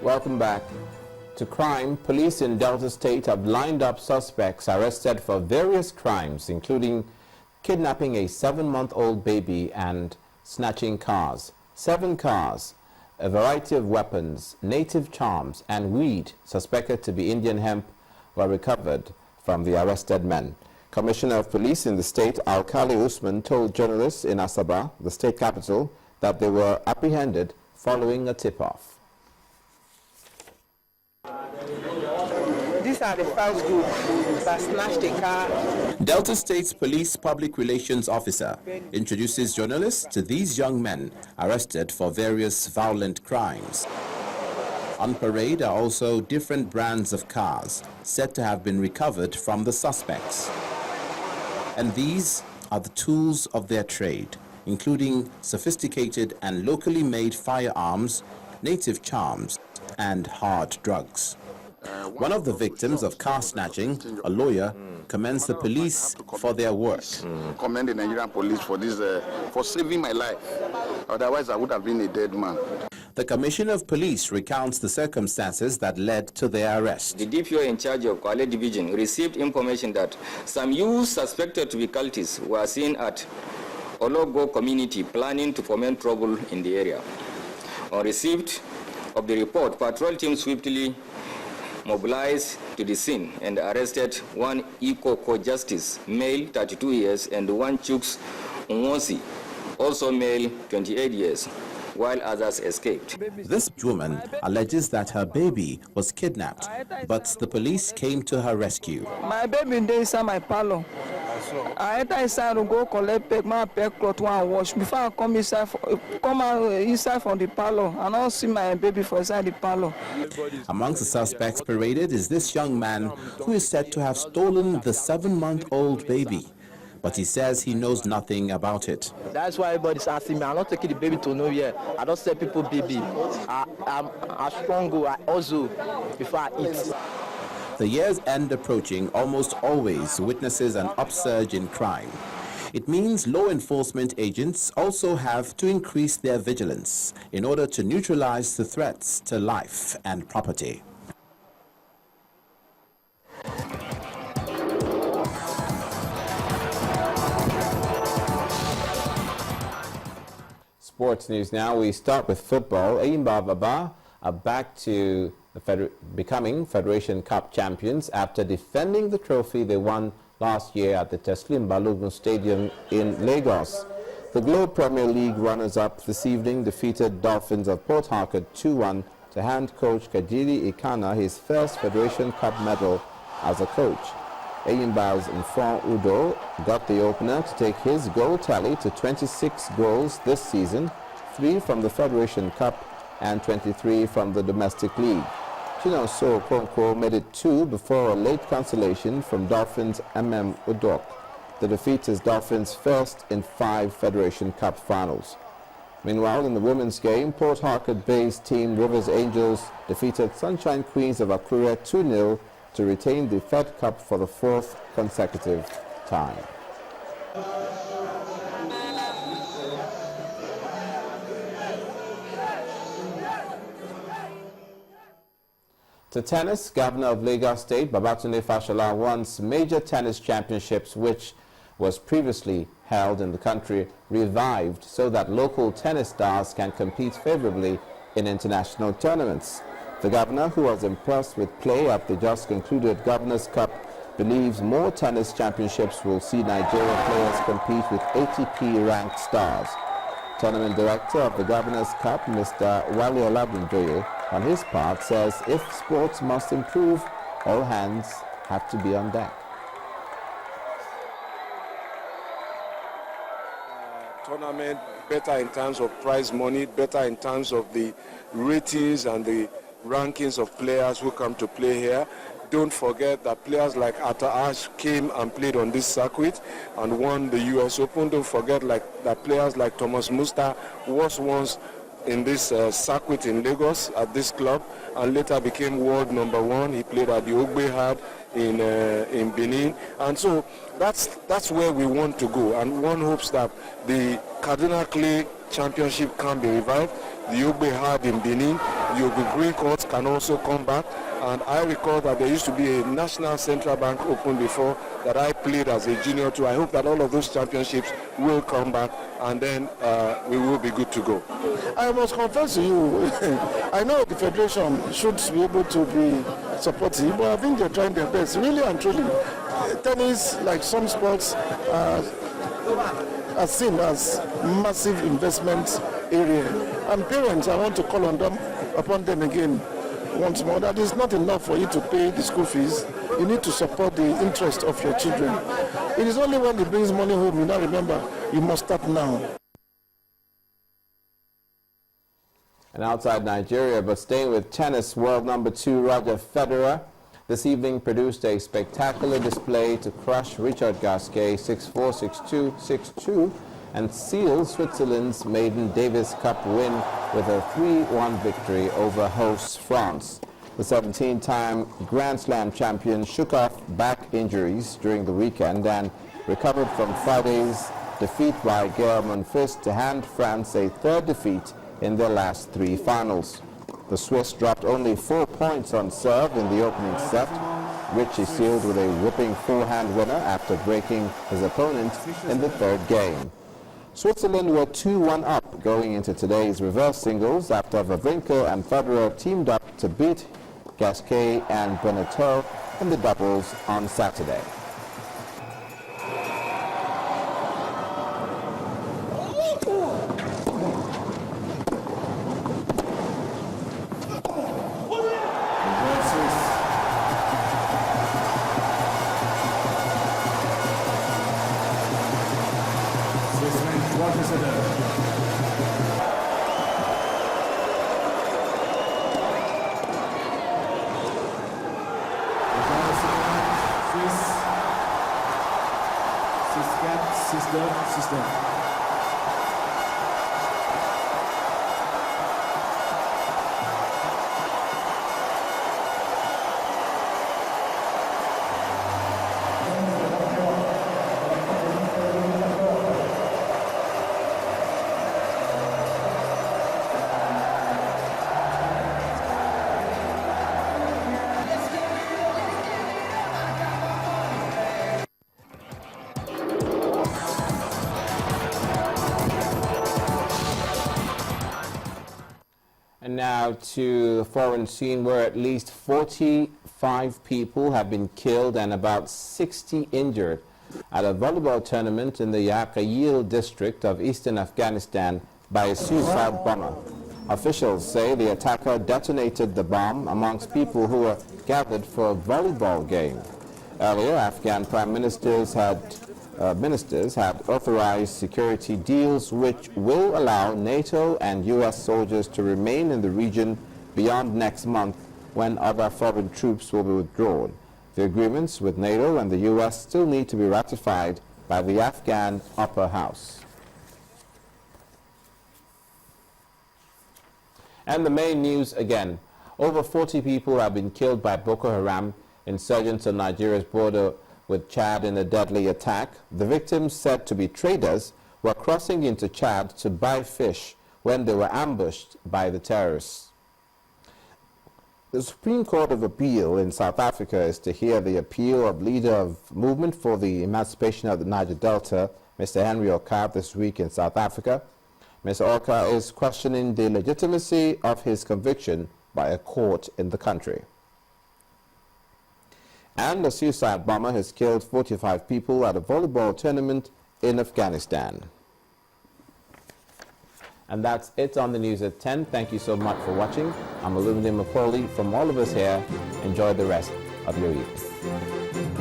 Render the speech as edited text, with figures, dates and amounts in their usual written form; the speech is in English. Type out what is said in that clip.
Welcome back. To crime, police in Delta State have lined up suspects arrested for various crimes, including kidnapping a 7-month-old baby and snatching cars. 7 cars, a variety of weapons, native charms, and weed suspected to be Indian hemp were recovered from the arrested men. Commissioner of Police in the state, Alkali Usman, told journalists in Asaba, the state capital, that they were apprehended following a tip-off. These are the first group that snatched a car. Delta State's Police Public Relations Officer introduces journalists to these young men arrested for various violent crimes. On parade are also different brands of cars said to have been recovered from the suspects. And these are the tools of their trade, including sophisticated and locally made firearms, native charms, and hard drugs. One of the victims of car snatching, a lawyer, commends the police for their work. Commend the Nigerian police for this, for saving my life. Otherwise, I would have been a dead man. The Commissioner of Police recounts the circumstances that led to their arrest. The DPO in charge of Kwale Division received information that some youths suspected to be cultists were seen at Ologo community planning to foment trouble in the area. On receipt of the report, patrol team swiftly mobilized to the scene and arrested one Ikoko Justice, male 32 years, and one Chuks Nwosi, also male 28 years, while others escaped. This woman alleges that her baby was kidnapped, but the police came to her rescue. My baby is inside my parlor. I enter inside to go collect my peg cloth and wash. Before I come inside, inside from the parlor, and I see my baby for inside the parlor. Amongst the suspects paraded is this young man who is said to have stolen the 7-month-old baby. But he says he knows nothing about it. That's why everybody's asking me. I'm not taking the baby to nowhere. I don't sell people baby. I'm strong. I also before I eat. The year's end approaching almost always witnesses an upsurge in crime. It means law enforcement agents also have to increase their vigilance in order to neutralize the threats to life and property. Sports news now. We start with football. Eyimba Baba are back to becoming Federation Cup champions after defending the trophy they won last year at the Teslim Balogun Stadium in Lagos. The Globe Premier League runners-up this evening defeated Dolphins of Port Harcourt 2-1 to hand coach Kajiri Ikana his first Federation Cup medal as a coach. Eyimba's Nfon Udo got the opener to take his goal tally to 26 goals this season, 3 from the Federation Cup and 23 from the domestic league. Chinonso Okonkwo made it 2 before a late cancellation from Dolphins' Udok. The defeat is Dolphins' first in 5 Federation Cup finals. Meanwhile, in the women's game, Port Harcourt-based team Rivers Angels defeated Sunshine Queens of Akure 2-0 to retain the Fed Cup for the 4th consecutive time. To tennis, Governor of Lagos State, Babatunde Fashola, wants major tennis championships which was previously held in the country revived so that local tennis stars can compete favorably in international tournaments. The governor, who was impressed with play at the just concluded Governor's Cup, believes more tennis championships will see Nigerian players compete with ATP-ranked stars. Tournament director of the Governor's Cup, Mr. Wale Olabunjoye, on his part, says if sports must improve, all hands have to be on deck. Tournament better in terms of prize money, better in terms of the ratings and the rankings of players who come to play here. Don't forget that players like Atta Ash came and played on this circuit and won the US Open. Don't forget that players like Thomas Musta was once in this circuit in Lagos at this club and later became world #1. He played at the Ogbehad in Benin. And so that's where we want to go. And one hopes that the Cardinal Clay Championship can be revived, the Ogbehad in Benin, Yogi Green Court can also come back. And I recall that there used to be a National Central Bank Open before that I played as a junior too. I hope that all of those championships will come back, and then we will be good to go. I must confess to you, I know the Federation should be able to be supportive, but I think they're trying their best, really and truly. Tennis, like some sports, are seen as massive investment area. And parents, I want to call on them, upon them again once more, that is not enough for you to pay the school fees. You need to support the interest of your children. It is only when it brings money home, you now remember, you must start now. And outside Nigeria, but staying with tennis, world number 2 Roger Federer this evening produced a spectacular display to crush Richard Gasquet 6-4, 6-2, 6-2 and seal Switzerland's maiden Davis Cup win with a 3-1 victory over hosts France. The 17-time Grand Slam champion shook off back injuries during the weekend and recovered from Friday's defeat by Gaël Monfils to hand France a third defeat in their last 3 finals. The Swiss dropped only 4 points on serve in the opening set, which he sealed with a whipping forehand winner after breaking his opponent in the third game. Switzerland were 2-1 up going into today's reverse singles after Wawrinka and Federer teamed up to beat Gasquet and Beneteau in the doubles on Saturday. And now to the foreign scene, where at least 45 people have been killed and about 60 injured at a volleyball tournament in the Yaqayil district of eastern Afghanistan by a suicide bomber. Officials say the attacker detonated the bomb amongst people who were gathered for a volleyball game. Earlier, Afghan prime ministers had authorized security deals which will allow NATO and U.S. soldiers to remain in the region beyond next month when other foreign troops will be withdrawn. The agreements with NATO and the U.S. still need to be ratified by the Afghan upper house. And the main news again. Over 40 people have been killed by Boko Haram, insurgents on Nigeria's border with Chad in a deadly attack. The victims, said to be traders, were crossing into Chad to buy fish when they were ambushed by the terrorists. The Supreme Court of Appeal in South Africa is to hear the appeal of leader of Movement for the Emancipation of the Niger Delta, Mr. Henry Okar, this week in South Africa. Mr. Okar is questioning the legitimacy of his conviction by a court in the country. And a suicide bomber has killed 45 people at a volleyball tournament in Afghanistan. And that's it on the news at 10. Thank you so much for watching. I'm Olumide Mapoli. From all of us here, enjoy the rest of your evening.